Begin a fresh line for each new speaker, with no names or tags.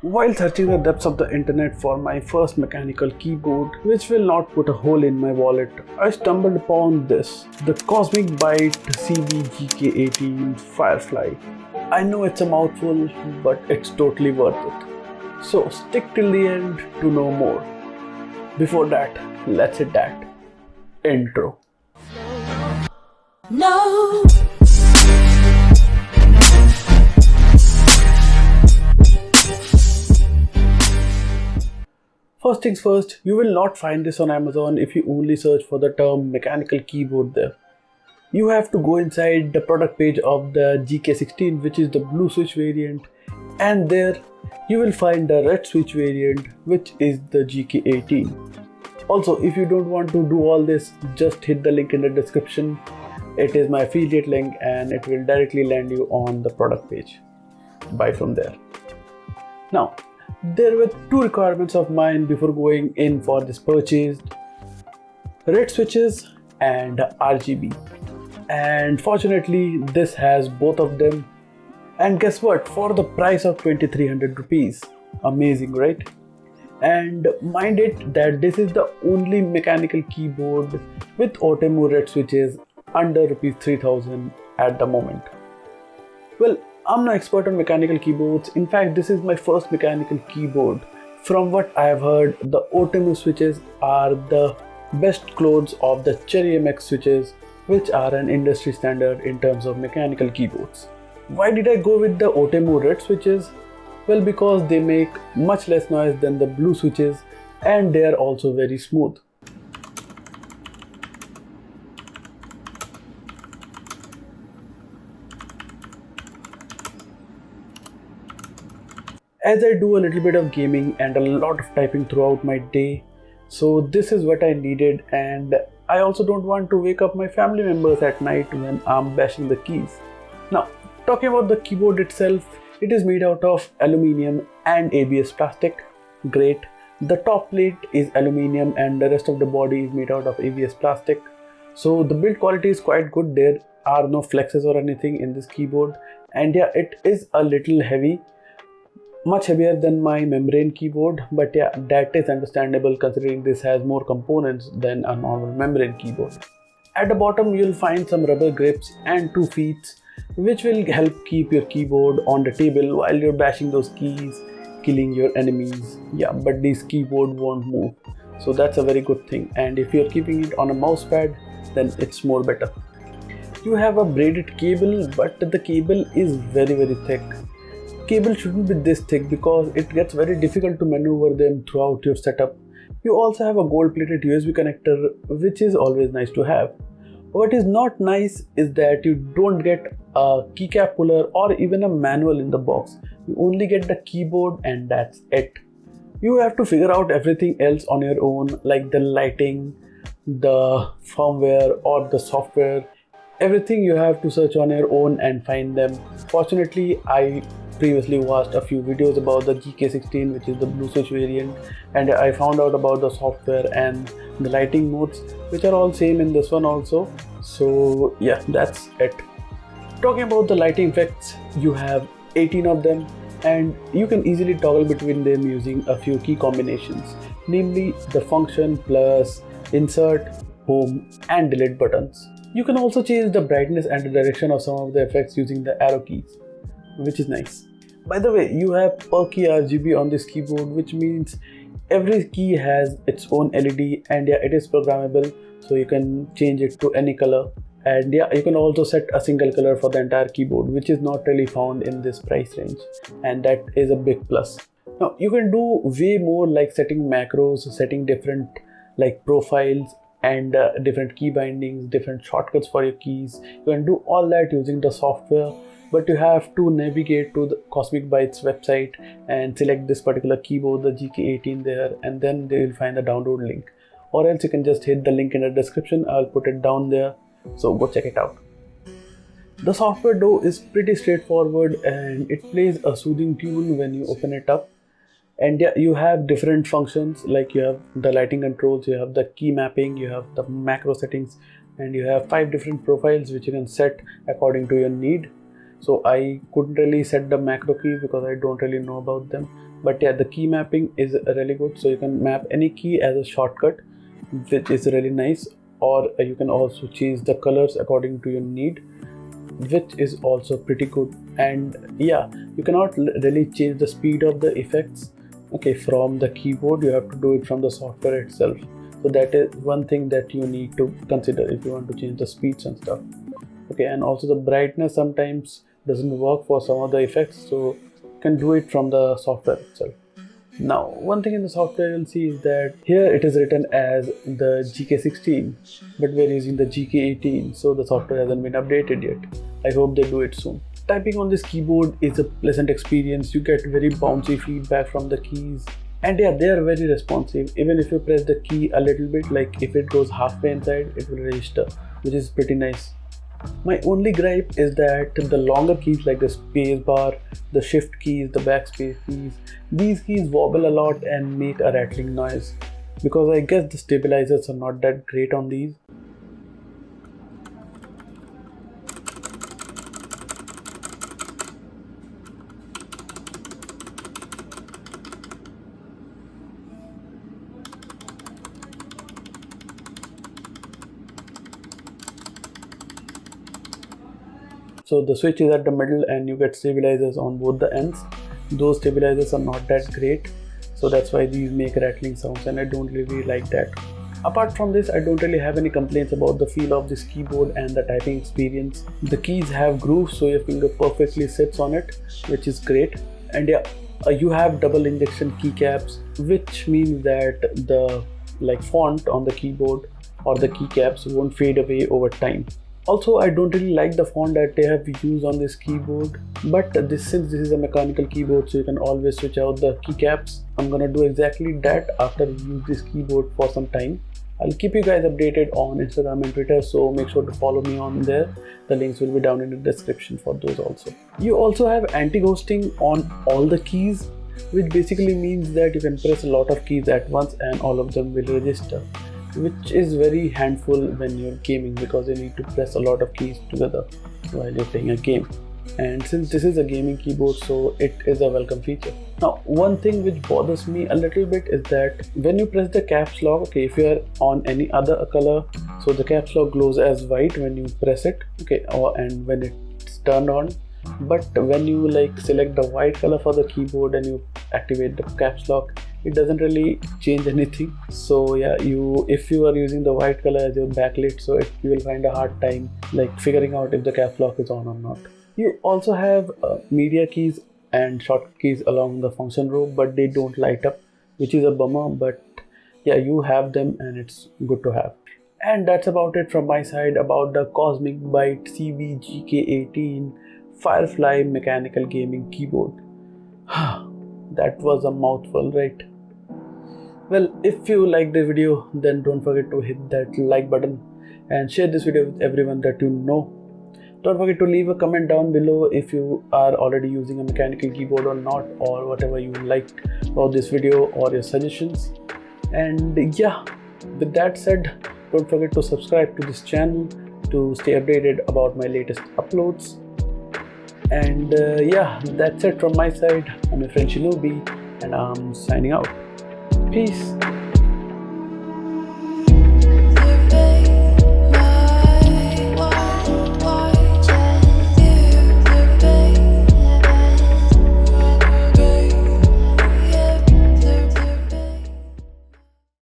While searching the depths of the internet for my first mechanical keyboard, which will not put a hole in my wallet, I stumbled upon this, the Cosmic Byte CBGK18 Firefly. I know it's a mouthful, but it's totally worth it. So stick till the end to know more. Before that, let's hit that intro.
No.
First things first, you will not find this on Amazon if you only search for the term mechanical keyboard there. You have to go inside the product page of the GK16, which is the blue switch variant, and there you will find the red switch variant, which is the GK18. Also, if you don't want to do all this, just hit the link in the description. It is my affiliate link and it will directly land you on the product page. Buy from there. Now, there were two requirements of mine before going in for this purchase: red switches and RGB. And fortunately, this has both of them. And guess what? For the price of 2300 rupees. Amazing, right? And mind it that this is the only mechanical keyboard with Otemu red switches under rupees 3000 at the moment. Well, I'm no expert on mechanical keyboards. In fact, this is my first mechanical keyboard. From what I have heard, the Otemu switches are the best clones of the Cherry MX switches, which are an industry standard in terms of mechanical keyboards. Why did I go with the Otemu red switches? Well, because they make much less noise than the blue switches and they are also very smooth. As I do a little bit of gaming and a lot of typing throughout my day, so this is what I needed, and I also don't want to wake up my family members at night when I'm bashing the keys. Now, talking about the keyboard itself, it is made out of aluminium and ABS plastic. Great. The top plate is aluminium and the rest of the body is made out of ABS plastic. So the build quality is quite good. There are no flexes or anything in this keyboard, and yeah, it is a little heavy. Much heavier than my membrane keyboard, but yeah, that is understandable considering this has more components than a normal membrane keyboard. At the bottom you'll find some rubber grips and two feet, which will help keep your keyboard on the table while you're bashing those keys, killing your enemies. Yeah, but this keyboard won't move, so that's a very good thing. And if you're keeping it on a mouse pad, then it's more better. You have a braided cable, but the cable is very thick. Cable shouldn't be this thick because it gets very difficult to maneuver them throughout your setup. You also have a gold plated USB connector, which is always nice to have. What is not nice is that you don't get a keycap puller or even a manual in the box. You only get the keyboard and that's it. You have to figure out everything else on your own, like the lighting, the firmware or the software. Everything you have to search on your own and find them. Fortunately, I previously watched a few videos about the GK16, which is the blue switch variant, and I found out about the software and the lighting modes, which are all same in this one also. So yeah, that's it. Talking about the lighting effects, you have 18 of them and you can easily toggle between them using a few key combinations, namely the function plus insert, home and delete buttons. You can also change the brightness and the direction of some of the effects using the arrow keys, which is nice. By the way, you have per key RGB on this keyboard, which means every key has its own LED, and yeah, it is programmable, so you can change it to any color. And yeah, you can also set a single color for the entire keyboard, which is not really found in this price range, and that is a big plus. Now you can do way more, like setting macros, setting different like profiles and different key bindings, different shortcuts for your keys. You can do all that using the software, but you have to navigate to the Cosmic Bytes website and select this particular keyboard, the GK18 there, and then they will find the download link. Or else you can just hit the link in the description. I'll put it down there, so go check it out. The software though is pretty straightforward and it plays a soothing tune when you open it up. And yeah, you have different functions, like you have the lighting controls, you have the key mapping, you have the macro settings, and you have 5 different profiles which you can set according to your need. So I couldn't really set the macro keys because I don't really know about them, But yeah, the key mapping is really good, so you can map any key as a shortcut, which is really nice. Or you can also change the colors according to your need, which is also pretty good. And yeah, you cannot really change the speed of the effects, okay, from the keyboard. You have to do it from the software itself. So that is one thing that you need to consider if you want to change the speeds and stuff. Okay, and also the brightness sometimes doesn't work for some of the effects, so you can do it from the software itself. Now, one thing in the software you'll see is that here it is written as the GK16, but we're using the GK18, so the software hasn't been updated yet. I hope they do it soon. Typing on this keyboard is a pleasant experience. You get very bouncy feedback from the keys, and yeah, they are very responsive. Even if you press the key a little bit, like if it goes halfway inside, it will register, which is pretty nice. My only gripe is that the longer keys like the space bar, the shift keys, the backspace keys, these keys wobble a lot and make a rattling noise, because I guess the stabilizers are not that great on these. So the switch is at the middle and you get stabilizers on both the ends. Those stabilizers are not that great, so that's why these make rattling sounds, and I don't really like that. Apart from this, I don't really have any complaints about the feel of this keyboard and the typing experience. The keys have grooves, so your finger perfectly sits on it, which is great. And yeah, you have double injection keycaps, which means that the font on the keyboard or the keycaps won't fade away over time. Also, I don't really like the font that they have used on this keyboard, but since this is a mechanical keyboard, so you can always switch out the keycaps. I'm gonna do exactly that after you use this keyboard for some time. I'll keep you guys updated on Instagram and Twitter, so make sure to follow me on there. The links will be down in the description for those also. You also have anti-ghosting on all the keys, which basically means that you can press a lot of keys at once and all of them will register, which is very handful when you're gaming, because you need to press a lot of keys together while you're playing a game. And since this is a gaming keyboard, so it is a welcome feature. Now, one thing which bothers me a little bit is that when you press the caps lock, okay, if you're on any other color, so the caps lock glows as white when you press it, okay, and when it's turned on. But when you select the white color for the keyboard and you activate the caps lock, it doesn't really change anything. So yeah, if you are using the white color as your backlit, so you will find a hard time figuring out if the caps lock is on or not. You also have media keys and shortcut keys along the function row, but they don't light up, which is a bummer. But yeah, you have them and it's good to have. And that's about it from my side about the Cosmic Byte CBGK18 Firefly mechanical gaming keyboard. That was a mouthful, right? Well, if you liked the video, then don't forget to hit that like button and share this video with everyone that you know. Don't forget to leave a comment down below if you are already using a mechanical keyboard or not, or whatever you liked about this video or your suggestions. And yeah, with that said, don't forget to subscribe to this channel to stay updated about my latest uploads. And yeah, that's it from my side. I'm your friend Shinobi and I'm signing out. Peace.